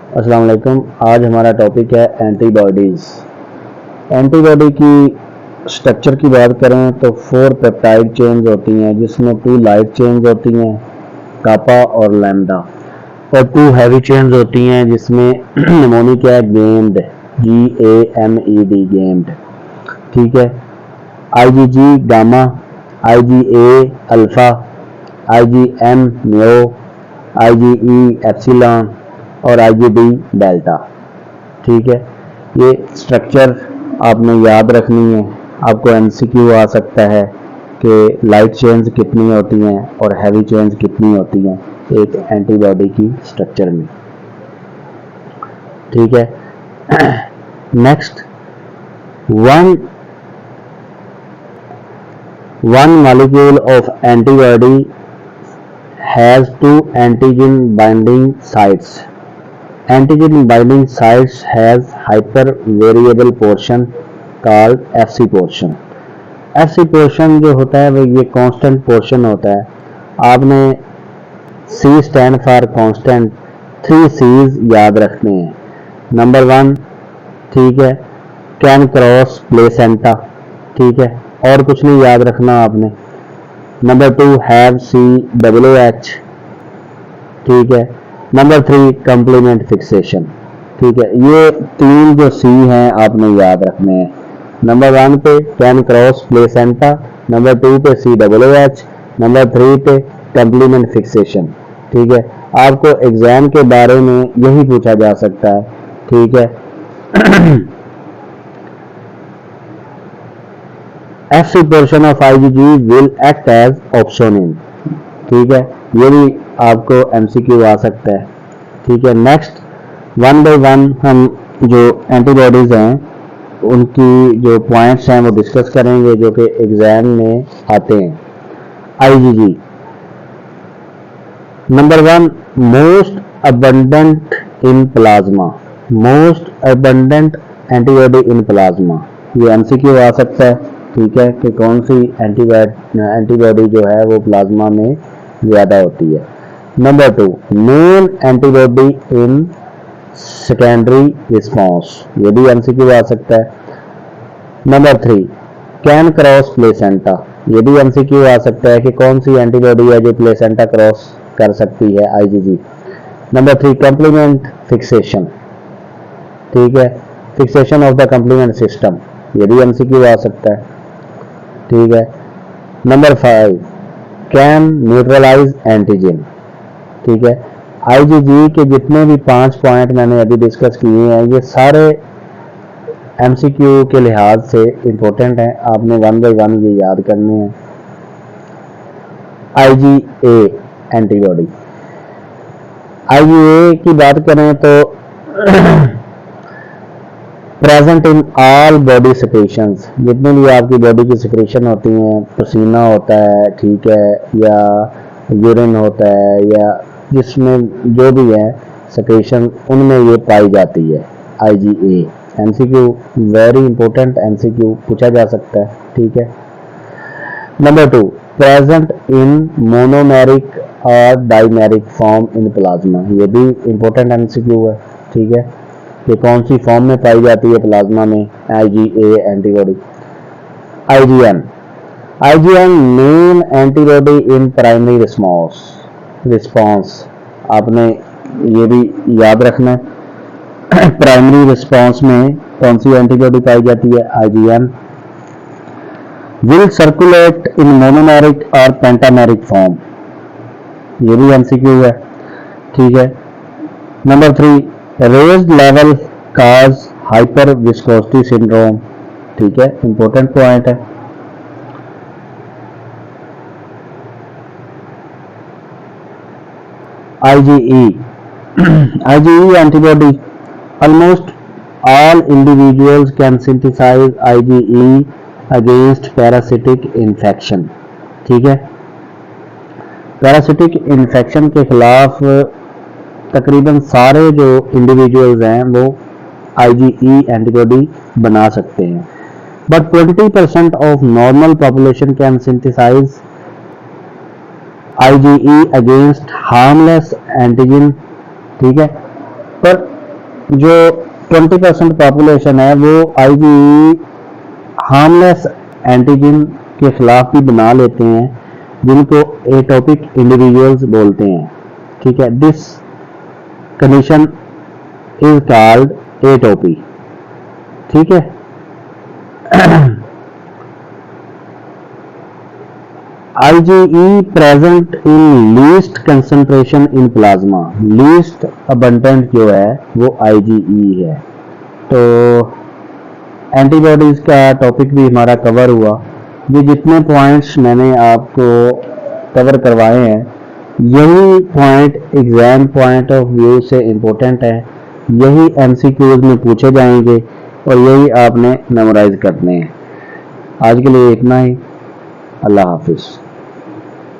अस्सलाम वालेकुम। आज हमारा टॉपिक है एंटीबॉडीज़। एंटीबॉडी की स्ट्रक्चर की बात करें तो 4 पेप्टाइड चेन्स होती हैं, जिसमें 2 लाइट चेन्स होती हैं, कापा और लैम्डा, और 2 हैवी चेन्स होती हैं जिसमें निमोनिक है गेम्ड, GAMED गेम्ड। ठीक है। IgG gamma, IgA alpha, IgM म्यो, IgE epsilon और IgD डेल्टा। ठीक है। ये स्ट्रक्चर आपने याद रखनी है। आपको MCQ आ सकता है कि लाइट चेन्स कितनी होती हैं और हैवी चेन्स कितनी होती हैं एक एंटीबॉडी की स्ट्रक्चर में। ठीक है। Next, one molecule of antibody has 2 antigen binding sites. Antigen binding sites has hyper variable portion called FC portion. FC portion जो होता है वो ये कांस्टेंट पोर्शन होता है। आपने C stand for constant, 3 C's याद रखने हैं। नंबर 1, ठीक है, कैन क्रॉस प्लेसेंटा। ठीक है, और कुछ नहीं याद रखना आपने। Number 2, have CWH। ठीक है। Number 3, complement fixation. ठीक है, ये 3 जो C हैं आपने याद रखने हैं। नंबर 1 पे कैन क्रॉस प्लेसेंटा, नंबर 2 पे CWH, नंबर 3 पे कंप्लीमेंट फिक्सेशन। ठीक है, आपको एग्जाम के बारे में यही पूछा जा सकता है। ठीक है। FC portion of IgG will act as opsonin। ठीक है, ये भी आपको MCQ आ सकता है। ठीक है। नेक्स्ट, 1 बाय 1 हम जो एंटीबॉडीज़ हैं उनकी जो पॉइंट्स हैं वो डिस्कस करेंगे जो कि एग्जाम में आते हैं। IgG number 1, most abundant in plasma. Most abundant antibody in plasma, ये MCQ आ सकता है। ठीक है, कि कौन सी एंटीबॉडी जो है वो प्लाज्मा में ज़्यादा होती है। Number 2, main antibody in secondary response, ये भी MCQ आ सकता है। नंबर 3, कैन क्रॉस प्लेसेंटा, ये भी MCQ आ सकता है कि कौन सी एंटीबॉडी है जो प्लेसेंटा क्रॉस कर सकती है IgG। Number 3, complement fixation. ठीक है, fixation of the complement system, ये भी MCQ आ सकता है। ठीक है। Number 5, can neutralise antigen. ठीक है, IgG के जितने भी 5 पॉइंट मैंने अभी डिस्कस किए हैं ये सारे MCQ के लिहाज से इम्पोर्टेंट हैं। आपने 1 बाय 1 ये याद करने हैं। IgA एंटीबॉडी, IgA की बात करें तो present in all body secretions, जितने भी आपकी बॉडी की सिक्रेशन होती हैं, पसीना होता है, ठीक है, या यूरिन होता है, या जिसमें जो भी है सिक्रेशन, उनमें ये पाई जाती है IgA। MCQ very important MCQ पूछा जा सकता है। ठीक है। नंबर 2, प्रेजेंट इन मोनोमेरिक और डाइमेरिक फॉर्म इन प्लाज्मा, ये भी इंपॉर्टेंट MCQ है। ठीक है, कि कौन सी फॉर्म में पाई जाती है प्लाज्मा में IgA antibody. IgM main antibody in primary response, आपने ये भी याद रखना है। प्राइमरी रिस्पॉन्स में कौन सी एंटीबॉडी पाई जाती है IgM। Will circulate in monomeric और पेंटामेरिक फॉर्म, ये भी MCQ है। ठीक है। नंबर 3, रेज्ड लेवल काज हाइपर विस्कोसिटी सिंड्रोम। ठीक है, इंपॉर्टेंट पॉइंट है। IgE antibody, almost all individuals can synthesize IgE against parasitic infection। ठीक है, पैरासिटिक इन्फेक्शन के खिलाफ तकरीबन सारे जो इंडिविजुअल्स हैं वो IgE एंटीबॉडी बना सकते हैं, but 20% of normal population can synthesise IgE against harmless antigen. ठीक है, पर जो 20% पॉपुलेशन है वो IgE हार्मलेस एंटीजन के खिलाफ भी बना लेते हैं, जिनको एटोपिक इंडिविजुअल्स बोलते हैं। ठीक है, दिस कंडीशन इज कॉल्ड एटोपी। ठीक है, IgE present in least concentration in plasma, least abundant जो है वो IgE है। तो एंटीबॉडीज का टॉपिक भी हमारा कवर हुआ। ये जितने पॉइंट्स मैंने आपको कवर करवाए हैं, यही point exam point of view से इम्पोर्टेंट है, यही MCQs में पूछे जाएंगे और यही आपने मेमोराइज करने हैं। आज के लिए इतना ही। अल्लाह हाफिज़।